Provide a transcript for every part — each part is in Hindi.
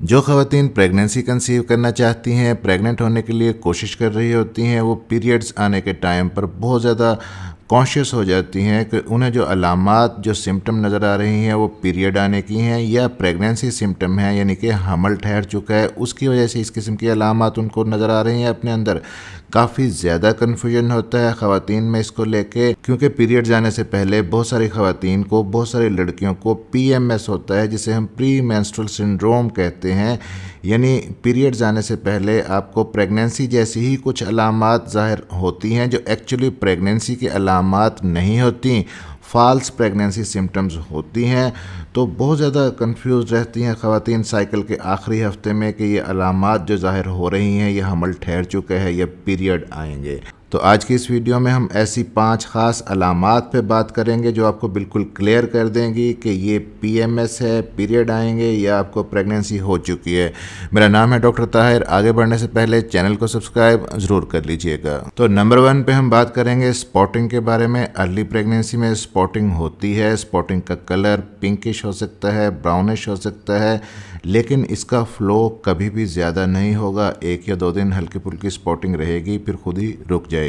जो ख़वातीन प्रेगनेंसी कंसीव करना चाहती हैं, प्रेग्नेंट होने के लिए कोशिश कर रही होती हैं, वो पीरियड्स आने के टाइम पर बहुत ज़्यादा कॉन्शियस हो जाती हैं कि उन्हें जो अलामात जो सिम्टम नज़र आ रही हैं वो पीरियड आने की हैं या प्रेगनेंसी सिम्टम हैं, यानी कि हमल ठहर चुका है, उसकी वजह से इस किस्म की अलामात उनको नज़र आ रही हैं अपने अंदर। काफ़ी ज़्यादा कन्फ्यूजन होता है ख़वातीन में इसको लेके, क्योंकि पीरियड जाने से पहले बहुत सारी ख़वातीन को, बहुत सारी लड़कियों को PMS होता है, जिसे हम प्री मेंस्ट्रुअल सिंड्रोम कहते हैं। यानी पीरियड जाने से पहले आपको प्रेगनेंसी जैसी ही कुछ अलामात ज़ाहिर होती हैं जो एक्चुअली प्रेगनेंसी की अलामात नहीं होती, फ़ाल्स प्रेगनेंसी सिम्टम्स होती हैं। तो बहुत ज़्यादा कंफ्यूज रहती हैं ख़वातीन साइकिल के आखिरी हफ्ते में कि ये अलामात जो ज़ाहिर हो रही हैं, ये हमल ठहर चुका है या पीरियड आएंगे। तो आज की इस वीडियो में हम ऐसी 5 ख़ास अलामात पे बात करेंगे जो आपको बिल्कुल क्लियर कर देंगी कि ये PMS है, पीरियड आएंगे या आपको प्रेगनेंसी हो चुकी है। मेरा नाम है डॉक्टर ताहिर। आगे बढ़ने से पहले चैनल को सब्सक्राइब ज़रूर कर लीजिएगा। तो नंबर 1 पे हम बात करेंगे स्पॉटिंग के बारे में। अर्ली प्रेगनेंसी में स्पॉटिंग होती है। स्पॉटिंग का कलर पिंकिश हो सकता है, ब्राउनिश हो सकता है, लेकिन इसका फ़्लो कभी भी ज़्यादा नहीं होगा। 1 या 2 दिन हल्की फुल्की स्पॉटिंग रहेगी, फिर खुद ही रुक जाएगी।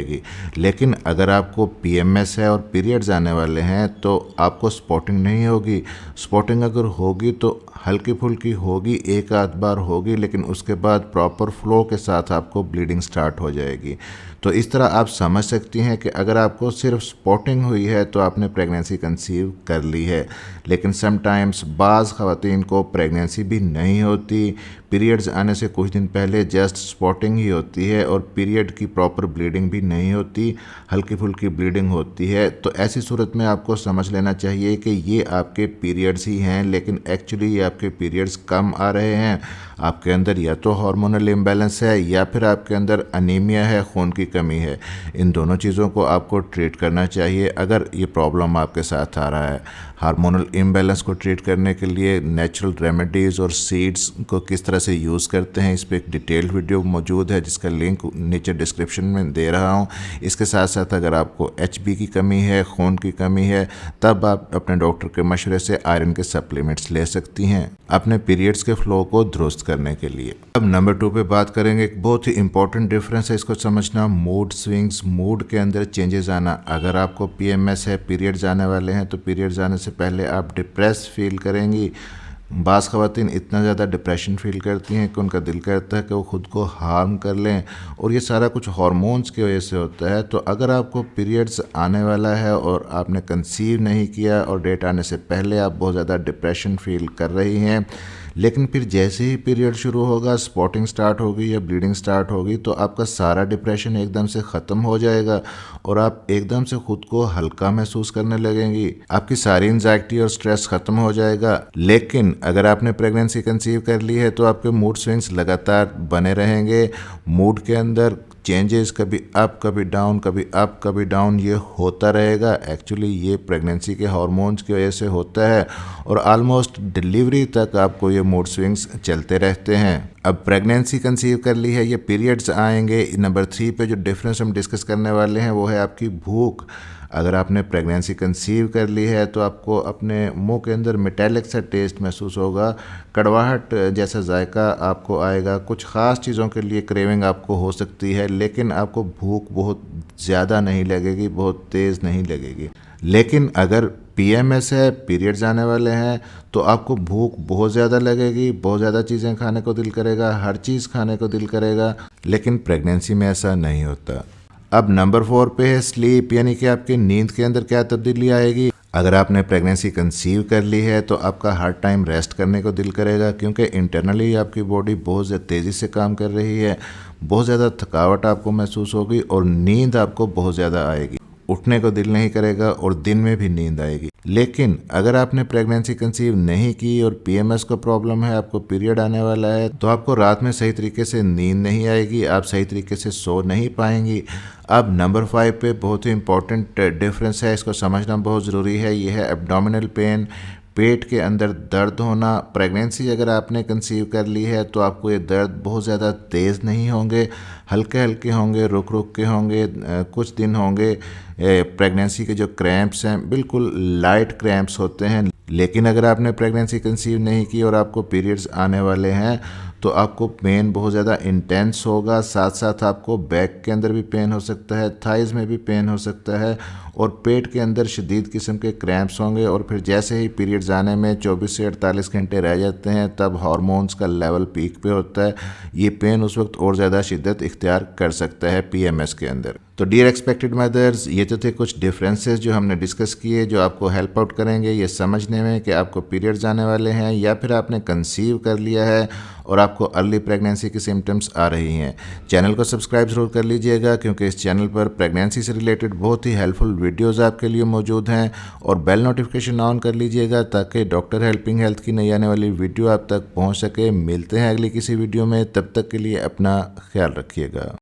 लेकिन अगर आपको PMS है और पीरियड्स आने वाले हैं तो आपको स्पॉटिंग नहीं होगी। स्पॉटिंग अगर होगी तो हल्की फुल्की होगी, एक आध बार होगी, लेकिन उसके बाद प्रॉपर फ्लो के साथ आपको ब्लीडिंग स्टार्ट हो जाएगी। तो इस तरह आप समझ सकती हैं कि अगर आपको सिर्फ स्पॉटिंग हुई है तो आपने प्रेगनेंसी कंसीव कर ली है। लेकिन समटाइम्स बाज़ ख़वातीन को प्रेगनेंसी भी नहीं होती, पीरियड्स आने से कुछ दिन पहले जस्ट स्पॉटिंग ही होती है और पीरियड की प्रॉपर ब्लीडिंग भी नहीं होती, हल्की फुल्की ब्लीडिंग होती है। तो ऐसी सूरत में आपको समझ लेना चाहिए कि ये आपके पीरियड्स ही हैं, लेकिन एक्चुअली ये आपके पीरियड्स कम आ रहे हैं। आपके अंदर या तो हार्मोनल इम्बैलेंस है या फिर आपके अंदर अनीमिया है, खून की कमी है। इन दोनों चीज़ों को आपको ट्रीट करना चाहिए अगर ये प्रॉब्लम आपके साथ आ रहा है। हार्मोनल इम्बैलेंस को ट्रीट करने के लिए नेचुरल रेमेडीज़ और सीड्स को किस तरह से यूज़ करते हैं, इस पर एक डिटेल्ड वीडियो मौजूद है जिसका लिंक नीचे डिस्क्रिप्शन में दे रहा हूँ। इसके साथ साथ अगर आपको HB की कमी है, खून की कमी है, तब आप अपने डॉक्टर के मशवरे से आयरन के सप्लीमेंट्स ले सकती हैं अपने पीरियड्स के फ़्लो को दुरुस्त करने के लिए। अब नंबर 2 पे बात करेंगे। एक बहुत ही इंपॉर्टेंट डिफरेंस है, इसको समझना, मूड स्विंग्स, मूड के अंदर चेंजेस आना। अगर आपको PMS है, पीरियड्स आने वाले हैं, तो पीरियड्स आने से पहले आप डिप्रेस फील करेंगी। बाज़ ख़वातीन इतना ज़्यादा डिप्रेशन फील करती हैं कि उनका दिल करता है कि वो ख़ुद को हार्म कर लें, और ये सारा कुछ हार्मोन्स की वजह से होता है। तो अगर आपको पीरियड्स आने वाला है और आपने कंसीव नहीं किया और डेट आने से पहले आप बहुत ज़्यादा डिप्रेशन फील कर रही हैं, लेकिन फिर जैसे ही पीरियड शुरू होगा, स्पॉटिंग स्टार्ट होगी या ब्लीडिंग स्टार्ट होगी, तो आपका सारा डिप्रेशन एकदम से ख़त्म हो जाएगा और आप एकदम से खुद को हल्का महसूस करने लगेंगी। आपकी सारी एंजाइटी और स्ट्रेस ख़त्म हो जाएगा। लेकिन अगर आपने प्रेगनेंसी कंसीव कर ली है तो आपके मूड स्विंग्स लगातार बने रहेंगे। मूड के अंदर चेंजेस कभी अप कभी डाउन, कभी अप कभी डाउन, ये होता रहेगा। एक्चुअली ये प्रेगनेंसी के हार्मोन्स की वजह से होता है और ऑलमोस्ट डिलीवरी तक आपको ये मूड स्विंग्स चलते रहते हैं। अब प्रेगनेंसी कंसीव कर ली है, ये पीरियड्स आएंगे। नंबर 3 पे जो डिफरेंस हम डिस्कस करने वाले हैं वो है आपकी भूख। अगर आपने प्रेगनेंसी कंसीव कर ली है तो आपको अपने मुंह के अंदर मेटालिक सा टेस्ट महसूस होगा, कड़वाहट जैसा जायका आपको आएगा। कुछ ख़ास चीज़ों के लिए क्रेविंग आपको हो सकती है, लेकिन आपको भूख बहुत ज़्यादा नहीं लगेगी, बहुत तेज़ नहीं लगेगी। लेकिन अगर PMS है, पीरियड्स आने वाले हैं, तो आपको भूख बहुत ज़्यादा लगेगी, बहुत ज़्यादा चीज़ें खाने को दिल करेगा, हर चीज़ खाने को दिल करेगा। लेकिन प्रेगनेंसी में ऐसा नहीं होता। अब नंबर 4 पे है स्लीप, यानी कि आपकी नींद के अंदर क्या तब्दीली आएगी। अगर आपने प्रेगनेंसी कंसीव कर ली है तो आपका हर टाइम रेस्ट करने को दिल करेगा, क्योंकि इंटरनली आपकी बॉडी बहुत ज़्यादा तेज़ी से काम कर रही है। बहुत ज़्यादा थकावट आपको महसूस होगी और नींद आपको बहुत ज़्यादा आएगी। उठने को दिल नहीं करेगा और दिन में भी नींद आएगी। लेकिन अगर आपने प्रेगनेंसी कंसीव नहीं की और PMS का प्रॉब्लम है, आपको पीरियड आने वाला है, तो आपको रात में सही तरीके से नींद नहीं आएगी, आप सही तरीके से सो नहीं पाएंगी। अब नंबर 5 पे बहुत ही इंपॉर्टेंट डिफरेंस है, इसको समझना बहुत ज़रूरी है। ये है एब्डोमिनल पेन, पेट के अंदर दर्द होना। प्रेगनेंसी अगर आपने कंसीव कर ली है तो आपको ये दर्द बहुत ज़्यादा तेज़ नहीं होंगे, हल्के हल्के होंगे, रुक रुक के होंगे, कुछ दिन होंगे। प्रेगनेंसी के जो क्रैम्प्स हैं बिल्कुल लाइट क्रैम्प्स होते हैं, लेकिन अगर आपने प्रेगनेंसी कंसीव नहीं की और आपको पीरियड्स आने वाले हैं तो आपको पेन बहुत ज़्यादा इंटेंस होगा, साथ साथ आपको बैक के अंदर भी पेन हो सकता है, थाइज़ में भी पेन हो सकता है और पेट के अंदर शदीद किस्म के क्रैम्प्स होंगे। और फिर जैसे ही पीरियड्स आने में 24 से 48 घंटे रह जाते हैं तब हार्मोन्स का लेवल पीक पे होता है। ये पेन उस वक्त और ज़्यादा शिद्दत इख्तियार कर सकता है पीएमएस के अंदर। तो डियर एक्सपेक्टेड मदर्स, ये तो थे कुछ डिफरेंसेस जो हमने डिस्कस किए जो आपको हेल्प आउट करेंगे ये समझने में कि आपको पीरियड्स आने वाले हैं या फिर आपने कंसीव कर लिया है और आपको अर्ली प्रेगनेंसी की सिम्टम्स आ रही हैं। चैनल को सब्सक्राइब ज़रूर कर लीजिएगा क्योंकि इस चैनल पर प्रेगनेंसी से रिलेटेड बहुत ही हेल्पफुल वीडियोज़ आपके लिए मौजूद हैं। और बेल नोटिफिकेशन ऑन कर लीजिएगा ताकि डॉक्टर हेल्पिंग हेल्थ की नई आने वाली वीडियो आप तक पहुँच सके। मिलते हैं अगली किसी वीडियो में, तब तक के लिए अपना ख्याल रखिएगा।